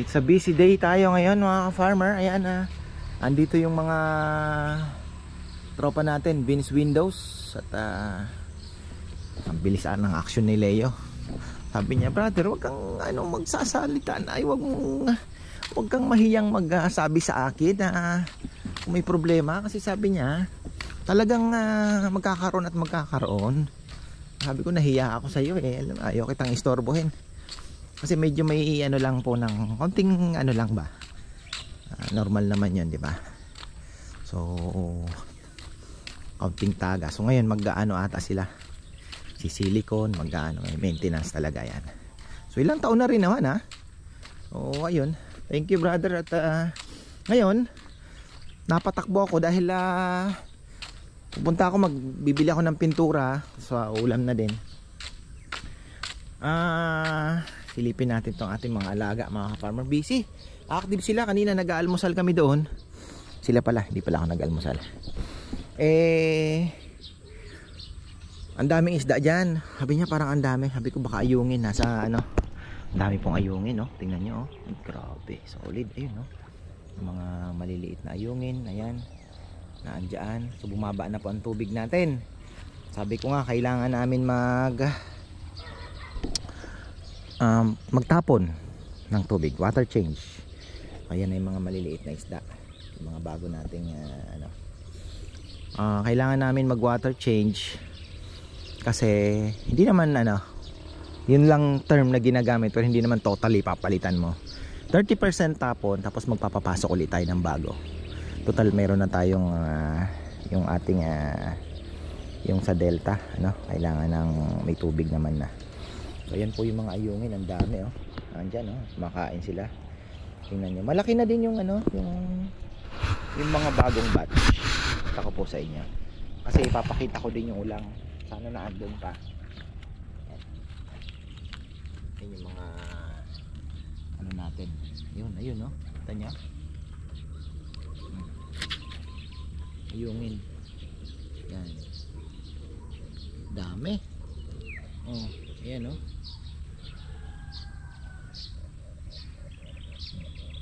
Sa busy day tayo ngayon mga ka-farmer. Ayan andito yung mga tropa natin, Vince Windows. At ang bilis ng action ni Leo. Sabi niya, brother, wag kang magsasalita na. Wag kang mahiyang magsabi sa akin na kung may problema. Kasi sabi niya, talagang magkakaroon at magkakaroon. Sabi ko, nahiya ako sa iyo ayaw kitang istorbohin. Kasi medyo may lang po ng konting lang ba. Normal naman 'yon, 'di ba? So konting taga. So ngayon mag-aano ata sila. Si silicone, mag-aano, may maintenance talaga 'yan. So ilang taon na rin naman So ayun. Thank you brother at ngayon napatakbo ako dahil pupunta ako, magbibili ako ng pintura sa ulam na din. Silipin natin tong ating mga alaga, mga farmer. Busy, active sila. Kanina nag-aalmusal kami doon. Sila pala, hindi pala ako nag-almusal. Ang daming isda dyan. Sabi niya parang ang dami. Sabi ko baka ayungin. Nasa ang dami pong ayungin, tingnan nyo, grabe, solid. Ayun, mga maliliit na ayungin. Ayan, naandyan. So bumaba na po ang tubig natin. Sabi ko nga kailangan namin magtapon ng tubig, water change. Ayan na yung mga maliliit na isda, yung mga bago nating kailangan namin mag water change. Kasi hindi naman yun lang term na ginagamit, pero hindi naman totally papalitan mo. 30% tapon, tapos magpapapasok ulit tayo ng bago. Total meron na tayong yung ating yung sa delta, kailangan ng may tubig naman na. So ayan po yung mga ayungin, ang dami Andyan makain sila. Tingnan nyo, malaki na din yung yung mga bagong batch. Ako po sa inyo. Kasi ipapakita ko din yung ulang. Sana naandun pa. Yan yung mga natin. Ayun Kita nyo? Ayungin. Yan. Dami. Ayan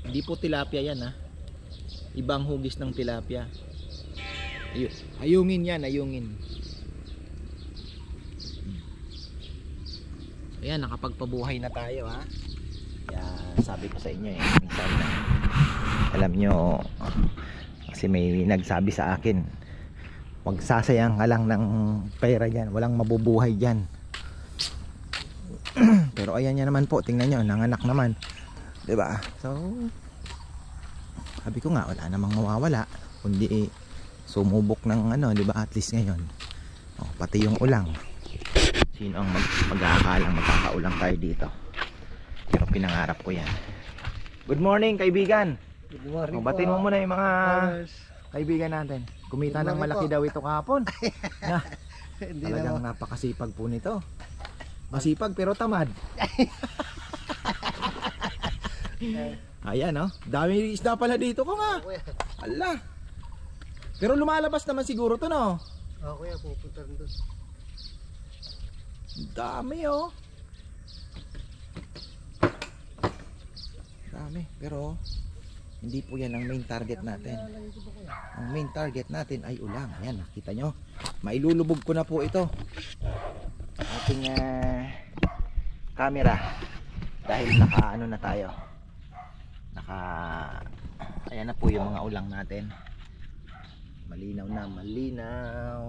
Hindi po tilapia yan Ibang hugis ng tilapia. Ayungin yan, ayungin. Ayan, nakapagpabuhay na tayo Yan, sabi ko sa inyo minsan alam nyo, kasi may nagsabi sa akin, magsasayang ka lang ng pera dyan, walang mabubuhay dyan. Pero ayan niya naman po, tingnan nyo, nanganak naman, diba? So sabi ko nga, wala namang mawawala kundi sumubok ng diba, at least ngayon pati yung ulang. Sino ang mag-aakalang magkakaulang tayo dito? Pero pinangarap ko yan. Good morning kaibigan. Good morning. Batiin mo muna yung mga kaibigan natin. Kumita ng malaki daw ito kahapon. Talagang napakasipag po nito. Masipag pero tamad. Ayan dami isda pala dito ko nga. Ala. Pero lumalabas naman siguro to kuya, pupunta rin doon. Dami dami, pero hindi po yan ang main target natin. Ang main target natin ay ulang. Ayan, nakita nyo, mailulubog ko na po ito ating camera dahil naka na tayo, ayan na po yung mga ulang natin. Malinaw na, malinaw.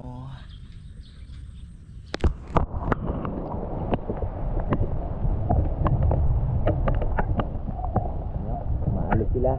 Maalis sila.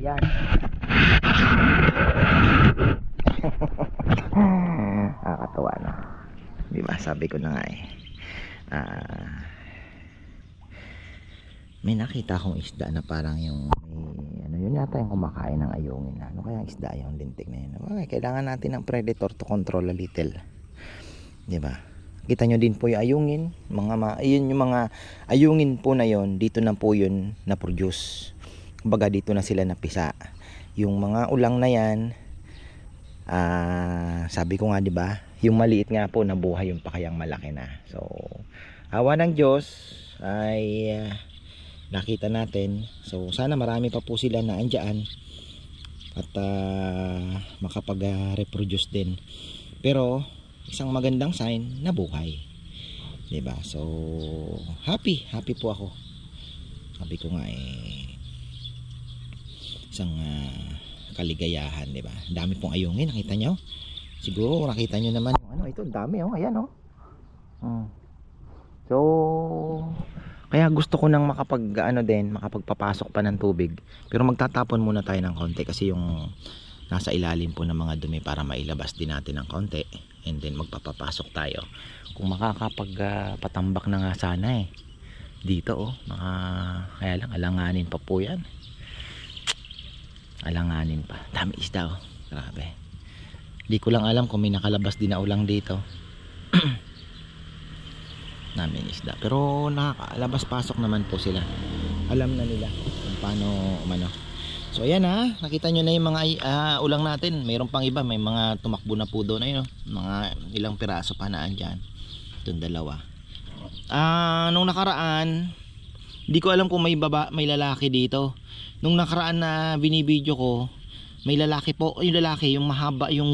yan. Nakakatawa na. Di ba? Sabi ko na nga eh. May nakita akong isda na parang yung may, ano yun yata yung kumakain ng ayungin. Ano kaya isda yung lintik na yun? Okay, kailangan natin ng predator to control a little. Di ba? Kita nyo din po yung ayungin. Yun yung mga ayungin po na yun. Dito na po yun na produce. Kumbaga dito na sila napisa. Yung mga ulang na yan, sabi ko nga di ba, yung maliit nga po nabuhay yung pakayang malaki na. So awa ng Diyos ay nakita natin. So sana marami pa po sila na andyan at makapag-reproduce din. Pero isang magandang sign, nabuhay, diba? So happy po ako. Sabi ko nga isang kaligayahan, diba? Dami pong ayungin, nakita nyo? Siguro nakita nyo naman yung ano, ito dami ayan So kaya gusto ko nang makapagpapasok pa ng tubig. Pero magtatapon muna tayo ng konti kasi yung nasa ilalim po ng mga dumi para mailabas din natin ng konti. And then magpapapasok tayo. Kung makakapagpatambak na nga sana dito kaya lang alanganin pa po yan. Alanganin pa. Dami isda grabe. Di ko lang alam kung may nakalabas din na ulang dito. Daming isda. Pero nakakalabas pasok naman po sila. Alam na nila kung paano umano. So ayan nakita nyo na yung mga ulang natin. Mayroon pang iba, may mga tumakbo na po doon mga ilang piraso pa na andyan. Itong dalawa. Nung nakaraan, di ko alam kung may lalaki dito. Nung nakaraan na binibidyo ko, may lalaki po. Yung lalaki, yung mahaba, yung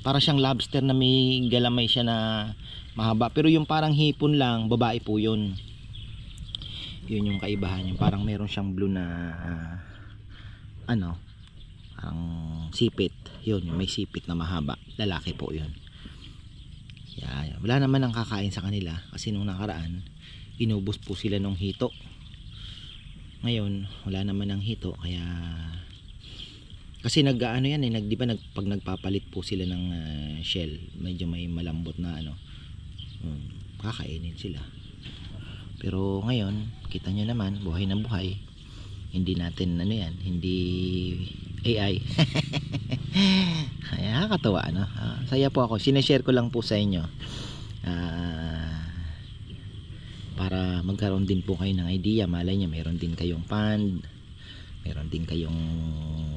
para siyang lobster na may galamay siya na mahaba. Pero yung parang hipon lang, babae po yun. Yun yung kaibahan. Yung parang meron siyang blue na parang sipit. Yun, yung may sipit na mahaba. Lalaki po yun. Wala naman ang kakain sa kanila. Kasi nung nakaraan, inubos po sila nung hito. Ngayon, wala naman ang hito. Kaya kasi di ba pag nagpapalit po sila ng shell, medyo may malambot na kakainin sila. Pero ngayon, kita nyo naman, buhay na buhay. Hindi natin hindi AI. Kaya nakakatawa saya po ako, sineshare ko lang po sa inyo para magkaroon din po kayo ng idea. Malay nyo meron din kayong pond, meron din kayong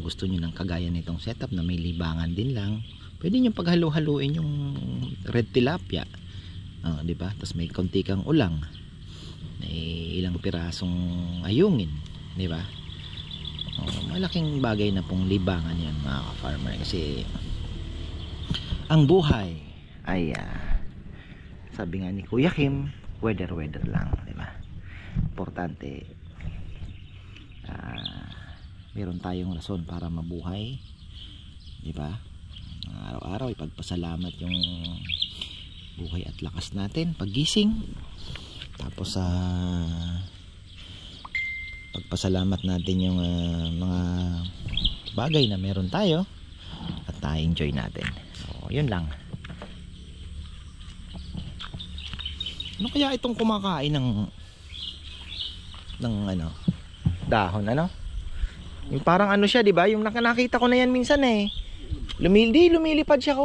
gusto nyo ng kagaya nitong setup na may libangan din lang. Pwede nyo paghalo-haluin yung red tilapia, diba? Tapos may konti kang ulang, may ilang pirasong ayungin, diba? Malaking bagay na pong libangan yan mga ka-farmer. Kasi ang buhay ay sabi nga ni Kuya Kim, weather lang, diba? Importante meron tayong rason para mabuhay, diba? Araw-araw ipagpasalamat yung buhay at lakas natin paggising. Tapos pagpasalamat natin yung mga bagay na meron tayo at enjoy natin. So yun lang. Ano kaya itong kumakain ng dahon yung parang siya, di ba? Yung nakita ko na yan minsan lumilipad siya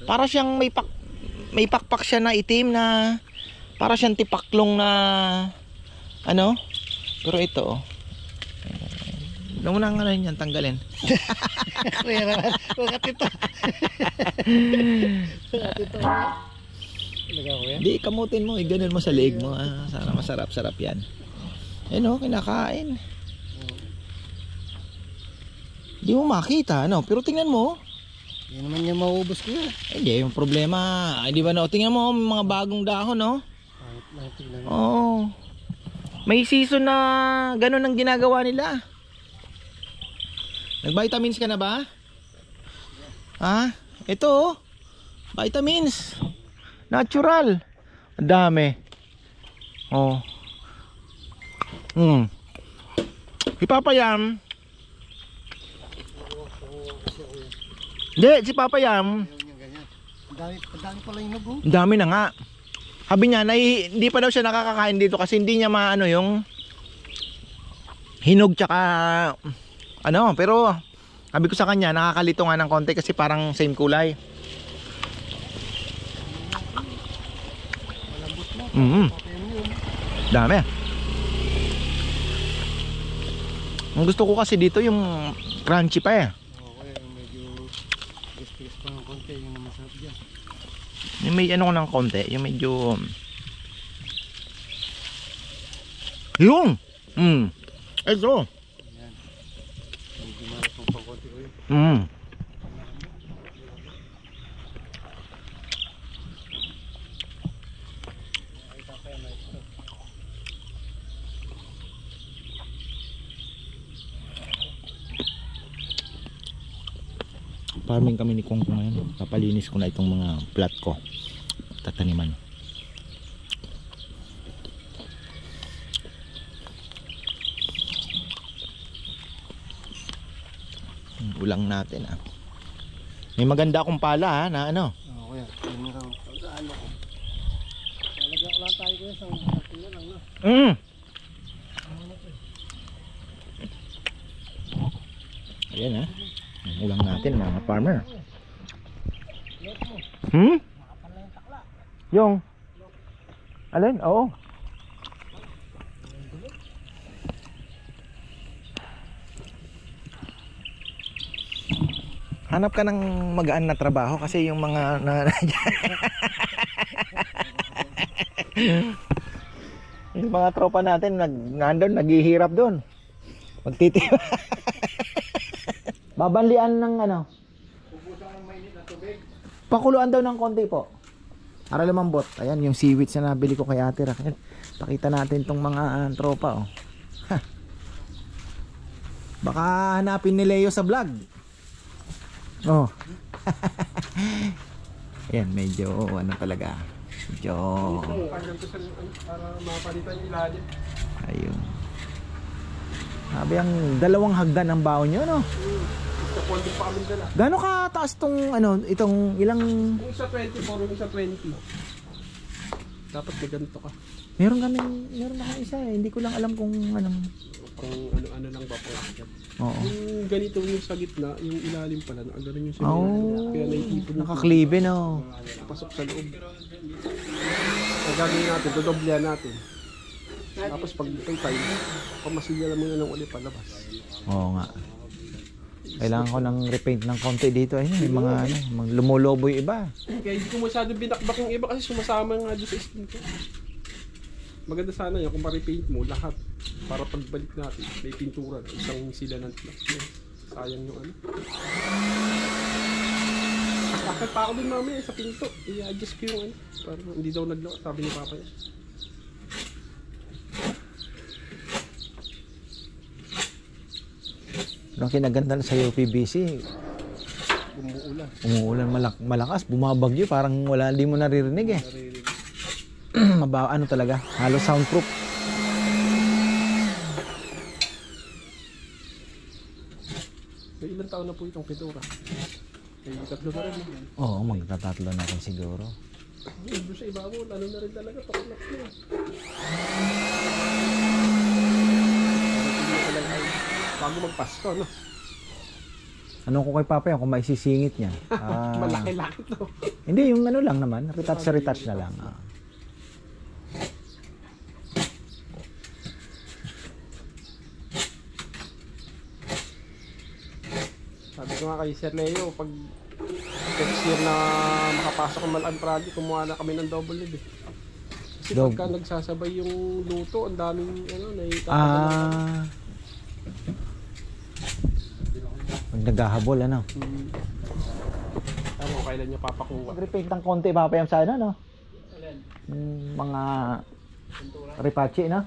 para siyang may pakpak siya na itim na para siyang tipaklong na pero ito nung yan tanggalin. Di kamutin mo, ganun mo sa leeg mo. Sana masarap yan. Kinakain. Di mo makita, pero tingnan mo. Hindi naman niya maubos ko yan. Hindi, yung problema, di ba tingnan mo, mga bagong dahon, may season na ganun ang ginagawa nila. Nag-vitamins ka na ba? Ito, vitamins. Natural. Ang dami. Ipapayam. Hindi, si Papa Yam, Ayaw niya ganyan. Ang dami pala yung nag ang dami na nga. Sabi niya, hindi pa daw siya nakakakain dito kasi hindi niya maano yung hinog tsaka ano, pero sabi ko sa kanya, nakakalito nga ng konti kasi parang same kulay. Malambot na. Mm. Okay mo yun. Dami. Ang gusto ko kasi dito yung crunchy pa eh. Okay, medyo tigas pa ng konti. Yung masarap dyan. Yung may ano ko ng konti, yung medyo yung ito. Yan. Medyo marapang pang konti ko yun. Farming kami ni Kong ngayon. Papalinis ko na itong mga plat ko. Tataniman. Ulang natin ah. May maganda akong pala na ano. Oo, kuya. Yung mga pag-ano ko. Lalagyan ko lang tayo kuya sa mga lang, no? Ayan ah. Ang ulang natin mga farmer. Yung alin? Oo. Hanap ka ng magaan na trabaho kasi yung mga yung mga tropa natin nandun naghihirap doon. Magtitiba. Babanlian ng ano? Pakuluan daw ng konti po. Para lumambot. Ayan yung seaweed na nabili ko kay Ate Raquel. Pakita natin tong mga tropa oh. Ha. Baka hanapin ni Leo sa vlog. Oh. Ayan medyo ano talaga. Medyo Para mapalitan yung ilalim. ayun. Sabi ang dalawang hagdan ang baon nyo no? Kaponding pa kami dala. Gano'n kataas tong ano, itong ilang... Kung isa 24, kung isa 20. Dapat may ganito ka. Meron ako isa eh. Hindi ko lang alam kung anong... Pang ano lang ba po. Oo. Yung ganito yung sa gitna, yung ilalim pala, nakaganon yung Oh, kaya naitipon yung nakaklibe no. pasok sa loob. Ang gagawin natin, dodoblihan natin. Tapos pag ito tayo, pamasilya lang muna ng uli palabas. Oo nga. Kailangan ko ng repaint ng konti dito. Ayun, may mga ano, mga lumulobo yung iba. Kaya hindi ko masyado binakbak yung iba kasi sumasama nga doon sa skin ko. Maganda sana yan kung ma-repaint mo lahat para pagbalik natin may pintura, isang sila ng plus. Sayang yung ano. Bakit pa ako din mamaya sa pinto, i-adjust ko yung ano para hindi daw naglaw, sabi ni Papa niya. Ang kinaganda sa UPBC, Umuulan. umuulan malakas, bumabagyo, parang wala, di mo naririnig eh. Naririnig. Ano talaga, halos soundproof. May ilang taon na po itong pintura. May tatlo na rin. Oo, magtatatlo na rin siguro. Doon sa ibabaw, ano na rin talaga, pakulak na. Bago magpasko, no? Ano ko kay Papa yan kung maisisingit niya? Malaki-laki to. Hindi, yung ano lang naman, retouch na lang. Sabi ko nga kay Sir Leo, pag next year na makapasok ang Malaan Project, kumuha na kami ng double lead eh. Kasi pagka nagsasabay yung luto, ang daming ano, Pag naghahabol, ano? Ano, kailan niya papakuha? Mag-repaint ng konti, papayam sa ano, no? Mga ripachi, no?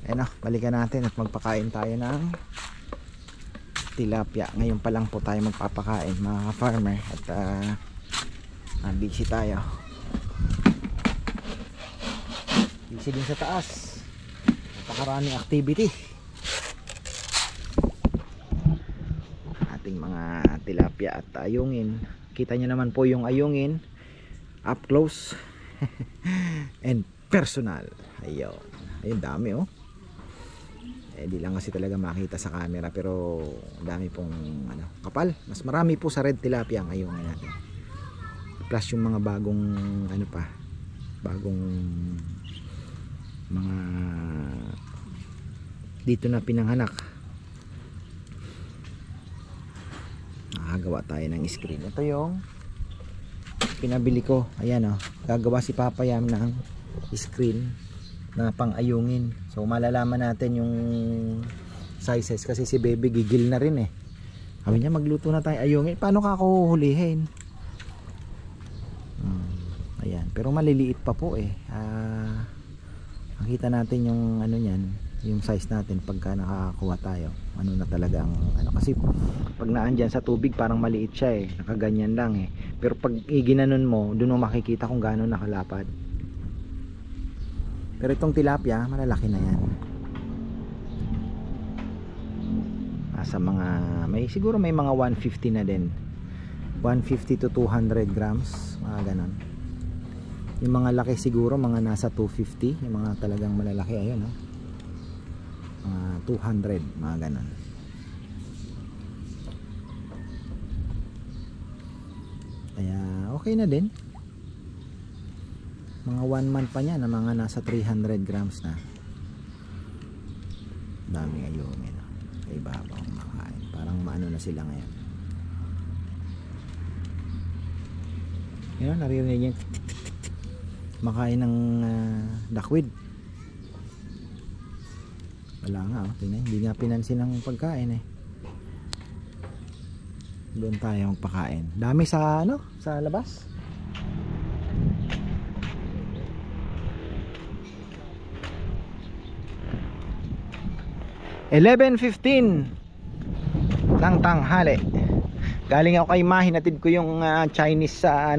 Ayan na, balikan natin at magpakain tayo ng tilapia. Ngayon pa lang po tayo magpapakain, mga farmer. At busy tayo. Busy din sa taas. Napakaraming activity. tilapia at ayungin. Kita nyo naman po yung ayungin up close and personal. Ayun, ayun, dami oh. Di lang kasi talaga makita sa camera, pero dami pong kapal. Mas marami po sa red tilapia ang ayungin natin, plus yung mga bagong bagong mga dito na pinanganak. Nakagawa tayo ng screen. Ito yung pinabili ko. Ayan oh, gagawa si Papa Yam ng screen na pang ayungin. So malalaman natin yung sizes kasi si baby gigil na rin eh. Sabi niya magluto na tayo ayungin. Paano ka ako hulihin? Ayan, pero maliliit pa po eh. Makita natin yung niyan, yung size natin pagka nakakuha tayo. Ano na talaga ang kasi pag naandyan sa tubig parang maliit siya eh. Nakaganyan lang eh. Pero pag iginanon mo, doon mo makikita kung gaano nakalapad. Pero itong tilapia, malalaki na yan. Sa mga, siguro may mga 150 na din. 150 to 200 grams, mga ganon. Yung mga laki siguro, mga nasa 250. Yung mga talagang malalaki, ayun oh. Mga 200, mga ganon. Kaya, okay na din. Mga 1 month pa niya na mga nasa 300 grams na. Daming ayungin no? Sa ibabaw makain. Parang maano na sila ngayon. Yan, naririnig niya makain ng dakwid. Wala nga oh. Tingnan, hindi nga pinansin ng pagkain eh. Doon tayo magpakain. Dami sa sa labas. (11:15) ng tanghali. Galing ako kay Ma, hinatid ko yung Chinese sa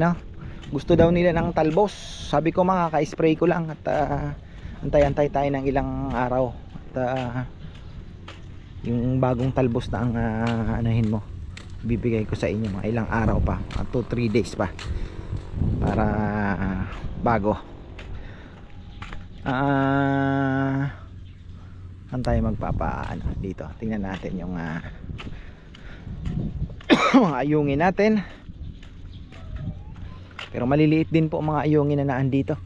gusto daw nila ng talbos. Sabi ko makaka-spray ko lang at antay-antay tayo ng ilang araw at yung bagong talbos na ang anahin mo bibigay ko sa inyo mga ilang araw pa, 2-3 days pa para bago. Saan tayo dito? Tingnan natin yung ayungin natin. Pero maliliit din po mga ayungin na naandito.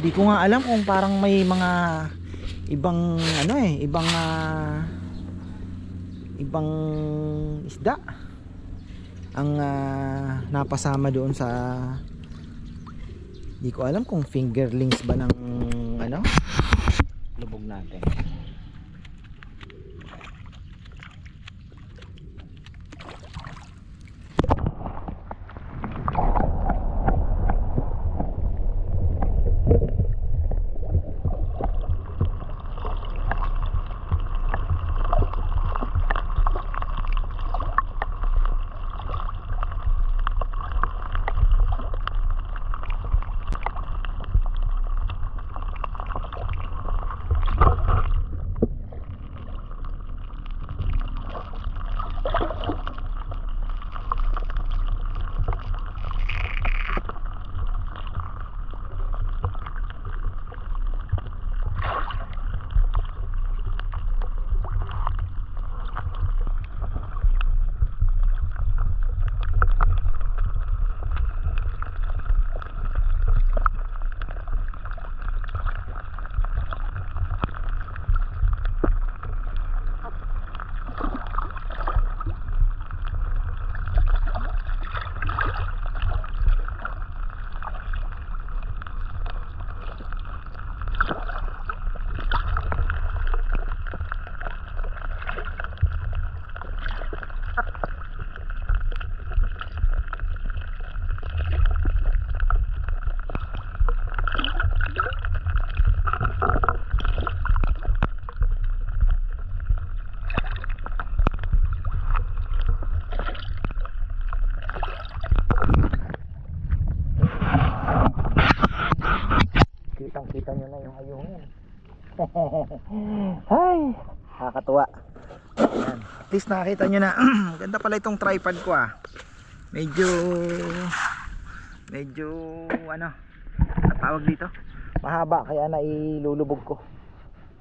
Hindi ko nga alam kung parang may mga ibang ibang isda ang napasama doon sa, hindi ko alam kung fingerlings ba ng lubog natin. Kitang-kita nyo na yung ayungin. Ay, nakakatuwa. Ayan. At least nakakita nyo na ganda pala itong tripod ko ah. Medyo ano tawag dito, mahaba, kaya na ilulubog ko.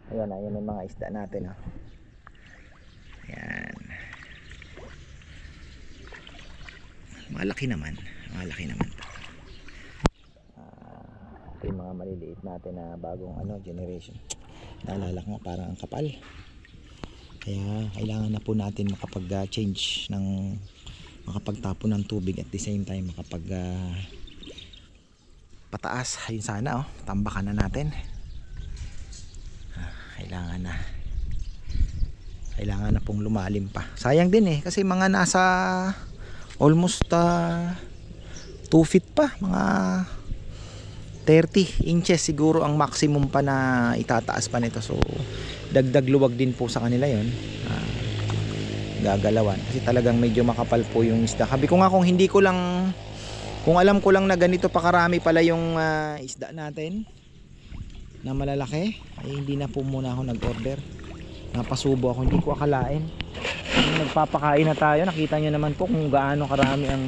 Ayan, ayan yung mga isda natin ah. Ayan, malaki naman to. Ito yung mga maliliit natin na bagong ano generation. Naalala ko nga parang ang kapal, kaya kailangan na po natin makapag change ng, makapagtapon ng tubig at the same time makapag pataas. Ayun sana oh, tambakan na natin. Kailangan na pong lumalim pa. Sayang din eh, kasi mga nasa almost 2 feet pa, mga 30 inches siguro ang maximum pa na itataas pa nito. So dagdag luwag din po sa kanila yon, gagalawan, kasi talagang medyo makapal po yung isda. Sabi ko nga, kung alam ko lang na ganito pa karami pala yung isda natin na malalaki, ay hindi na po muna ako nag-order. Napasubo ako, hindi ko akalain. Nagpapakain na tayo, nakita nyo naman po kung gaano karami ang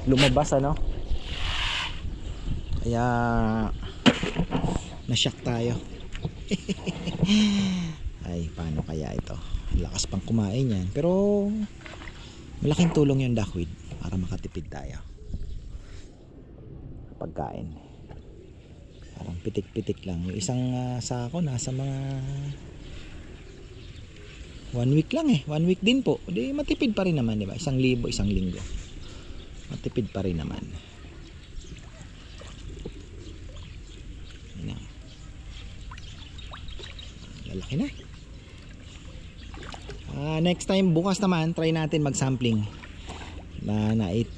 lumabas ano. Kaya na-shock tayo. Ay, paano kaya ito? Lakas pang kumain yan, pero malaking tulong yung duckweed para makatipid tayo pagkain. Parang pitik-pitik lang. Yung isang sako nasa mga 1 week lang eh. 1 week din po. Di matipid pa rin naman, di ba? 1,000, isang linggo. Matipid pa rin naman. Yan. Lalaki na. Next time, bukas naman, try natin mag-sampling.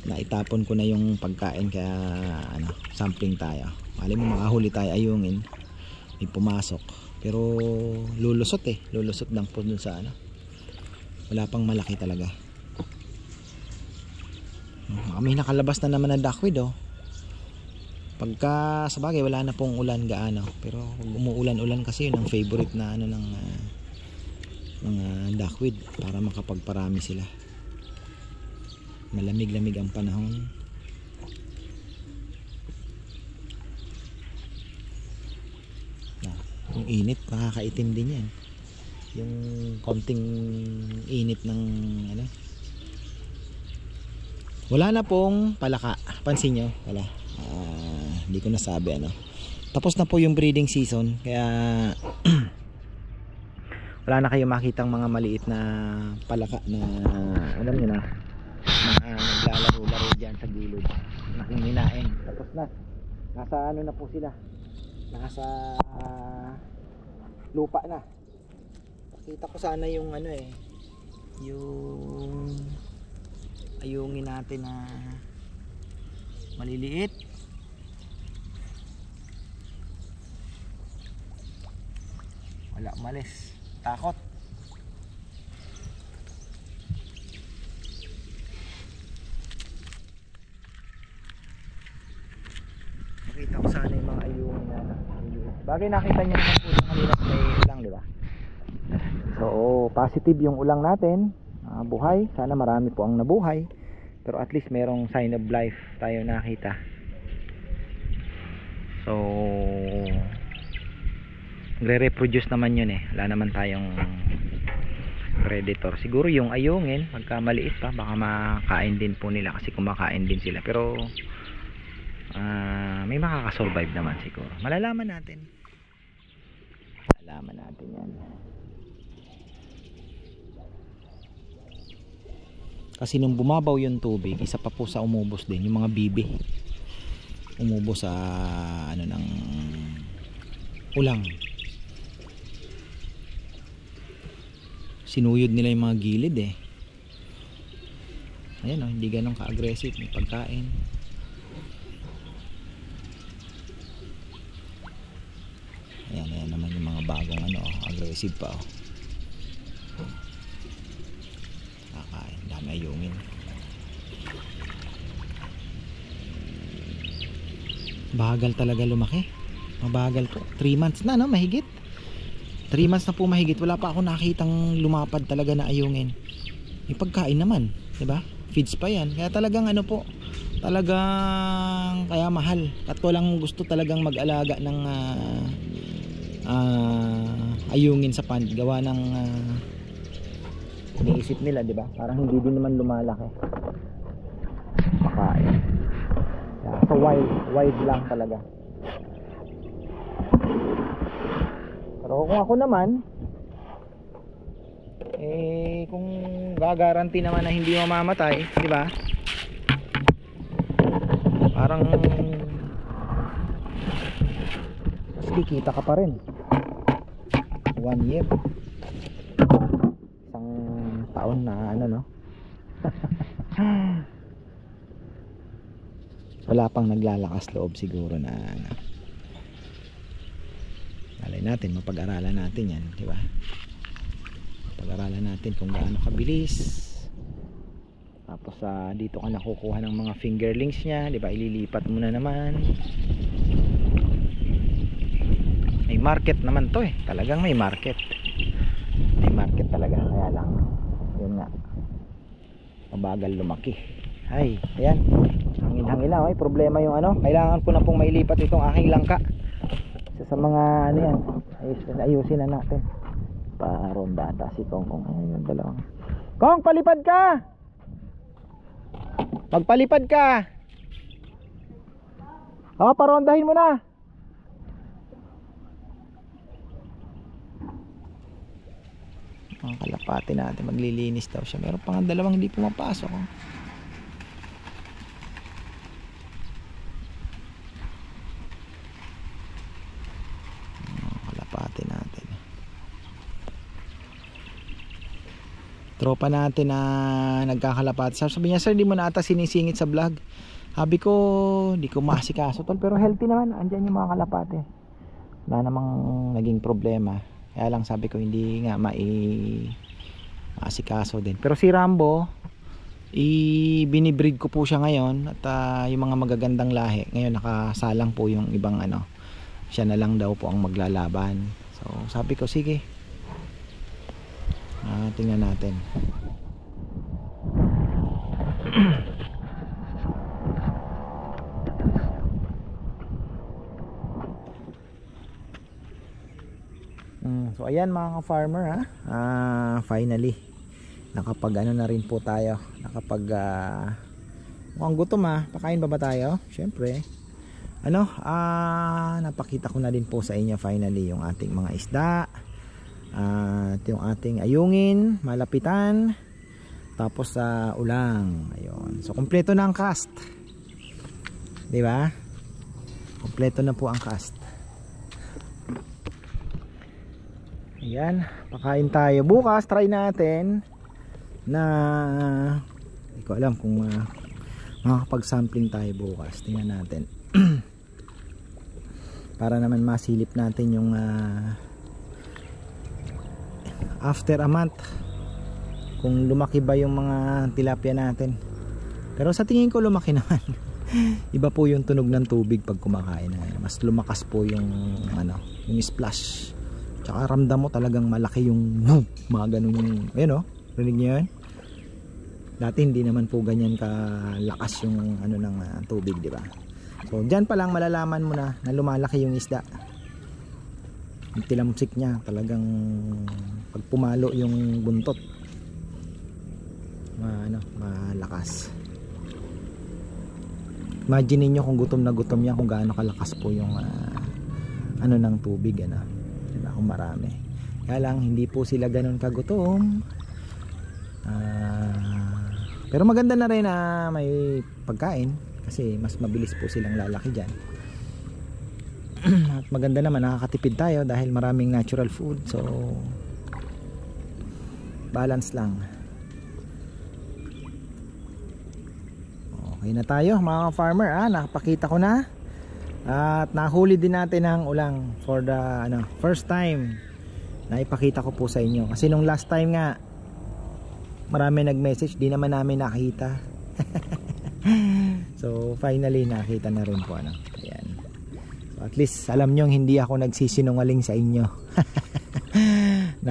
Naitapon ko na yung pagkain, kaya ano, sampling tayo. Mali mo makahuli tayo ayungin, may pumasok, pero lulusot lang po dun sa ano, wala pang malaki talaga. May nakalabas na naman na duckweed oh. Pagka sabagay wala na pong ulan gaano, pero pag umuulan-ulan kasi yun ang favorite na ano ng mga duckweed, para makapagparami sila. Malamig-lamig ang panahon. Yung init, nakakaitim din yan. Yung konting init ng ano. Wala na pong palaka. Pansin nyo? Wala. Hindi ko nasabi ano. Tapos na po yung breeding season, kaya wala na kayong makitang mga maliit na palaka na alam nyo na naglalaro-laro dyan sa gilid, nakinginain. Tapos na, nasa ano na po sila, nasa lupa na. Pakita ko sana yung ano eh, yung ayungin natin na maliliit. Wala, umalis, takot. Nakita ko sana yung mga ayungin na bagay, nakita niyo naman po yung kanina may ulang, di ba? So positive yung ulang natin, buhay. Sana marami po ang nabuhay, pero at least merong sign of life tayo nakita. So nagre-reproduce naman yun eh, wala naman tayong predator. Siguro yung ayungin, pagka maliit pa, baka makain din po nila, kasi kumakain din sila. Pero may makakasurvive naman siguro. Malalaman natin yan. Kasi nung bumabaw yung tubig, isa pa po sa umubos din yung mga bibi, umubos sa ano ng ulang. Sinuyod nila yung mga gilid eh. Ayan o, hindi ganun ka-aggressive, may pagkain. Ayan naman yung mga bagong ano, aggressive pa oh. Kakain, dami ayungin. Bagal talaga lumaki. Mabagal to. 3 months na no, mahigit. 3 months na po mahigit, wala pa ako nakitang lumapad talaga na ayungin. Yung pagkain naman, 'di ba? Feeds pa yan. Kaya talagang ano po, talagang kaya mahal. At walang gusto talagang mag-alaga ng ayungin sa pond. Gawa ng iniisip nila, 'di ba? Parang hindi din naman lumalaki. Makain. Kaya so wild lang talaga. Pero kung ako naman, kung gagaranti naman na hindi mamamatay, di ba? Parang mas kikita ka pa rin. 1 year. Isang taon na ano, no? Wala pang naglalakas loob siguro na ano. Alay natin, mapag-aralan natin yan, di ba? Pag-aralan natin kung gaano kabilis. Tapos dito ka nakukuha ng mga fingerlings niya, di ba? Ililipat mo na naman. May market naman to eh. Talagang may market. May market talaga, kaya lang yun nga, mabagal lumaki. Ay, ayan. Hangin-hangin na, ay problema yung ano. Kailangan ko na pong mailipat itong aking langka. Sa mga ano yan, ayusin na natin. Paronda ata si Kong. Ayun, dalawang. Kong, palipad ka! Magpalipad ka! Parondahin mo na! Ang kalapati natin, maglilinis daw siya. Meron pang dalawang hindi pumapasok. Oh. Tropa natin na nagkakalapat. Sabi niya, sir, di mo na ata sinisingit sa vlog. Sabi ko, di ko maasikaso tol, pero healthy naman. Andyan yung mga kalapate. Wala namang naging problema. Kaya lang sabi ko, hindi nga maasikaso din. Pero si Rambo, binibreed ko po siya ngayon. At yung mga magagandang lahi, ngayon nakasalang po yung ibang ano. Siya na lang daw po ang maglalaban. So sabi ko, sige. Tingnan natin. So ayan mga ka-farmer, finally nakapag ano na rin po tayo. Nakapag mukhang gutom pakain ba tayo? Syempre. Napakita ko na din po sa inyo finally yung ating mga isda. At yung ating ayungin, malapitan, tapos sa ulang. Ayun. So kompleto na ang cast. 'Di ba? Kompleto na po ang cast. Ayan, pakain tayo. Bukas try natin na hindi ko alam kung makakapag-sampling tayo bukas. Tingnan natin. Para naman masilip natin yung after a month kung lumaki ba yung mga tilapia natin. Pero sa tingin ko lumaki naman. Iba po yung tunog ng tubig pag kumakain. Mas lumakas po yung yung splash. Tsaka ramdam mo talagang malaki yung mga ganun yung rinig niyo yun? Dati hindi naman po ganyan kalakas yung ng tubig, di ba? So diyan pa lang malalaman mo na lumalaki yung isda. Yung tilamsik niya talagang pag pumalo yung buntot malakas. Imagine niyo kung gutom na gutom yan, kung gaano kalakas po yung ng tubig diba, kung marami. Kaya lang hindi po sila ganoon kagutom. Pero maganda na rin na may pagkain kasi mas mabilis po silang lalaki diyan. At maganda naman, nakakatipid tayo dahil maraming natural food. So balance lang. Okay na tayo mga farmer. Nakapakita ko na. At nahuli din natin ang ulang for the first time. Naipakita ko po sa inyo. Kasi nung last time nga marami nag-message, di naman namin nakita. So finally nakita na rin po. Ayan. So, at least alam nyo hindi ako nagsisinungaling sa inyo.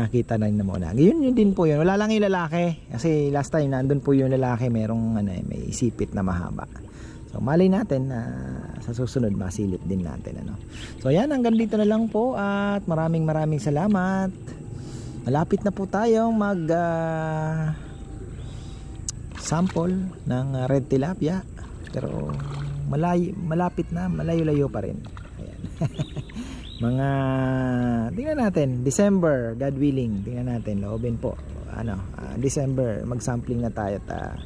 nakita na rin na muna. Yun din po yun. Wala lang yung lalaki. Kasi last time nandun po yung lalaki, merong may sipit na mahaba. So malay natin na sa susunod masilip din natin ano. So yan, hanggang dito na lang po at maraming salamat. Malapit na po tayong mag sample ng red tilapia. Pero malapit na, malayo-layo pa rin. Ayan. Mga tingnan natin December, God willing, tingnan natin, loobin po December mag-sampling na tayo at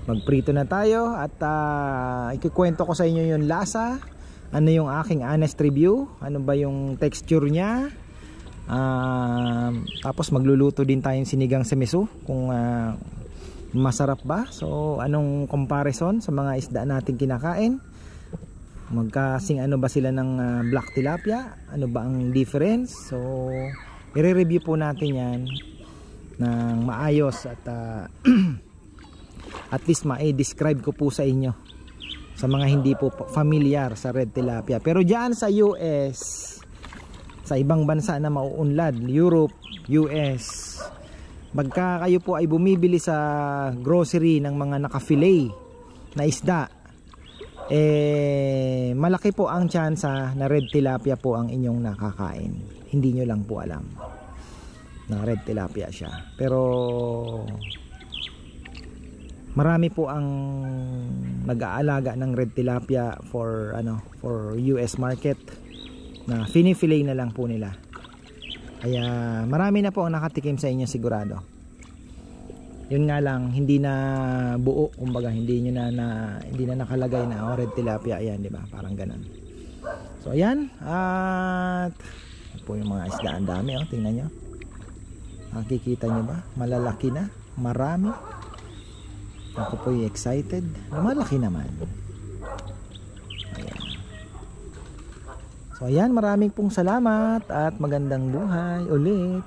magprito na tayo at ikukwento ko sa inyo yung lasa, ano yung aking honest review, ano ba yung texture niya, tapos magluluto din tayong sinigang semiso kung masarap ba. So anong comparison sa mga isda natin kinakain, magkasing ano ba sila ng black tilapia, ano ba ang difference. So i-review po natin yan ng maayos at at least ma-describe ko po sa inyo sa mga hindi po familiar sa red tilapia. Pero dyan sa US, sa ibang bansa na mauunlad, Europe, US, pagka kayo po ay bumibili sa grocery ng mga naka-fillet na isda, malaki po ang tsansa na red tilapia po ang inyong nakakain. Hindi nyo lang po alam na red tilapia siya. Pero marami po ang nag-aalaga ng red tilapia for US market na fini-fillet na lang po nila. Kaya marami na po ang nakatikim sa inyo sigurado. Yun nga lang, hindi na buo, kumbaga hindi na nakalagay na red tilapia, ayan, di ba? Parang ganun. So ayan, at po yung mga isda, ang dami, tingnan nyo. Nakikita nyo ba? Malalaki na, marami. Ako po yung excited. Malaki naman. Ayan. So ayan, maraming pong salamat at magandang buhay ulit.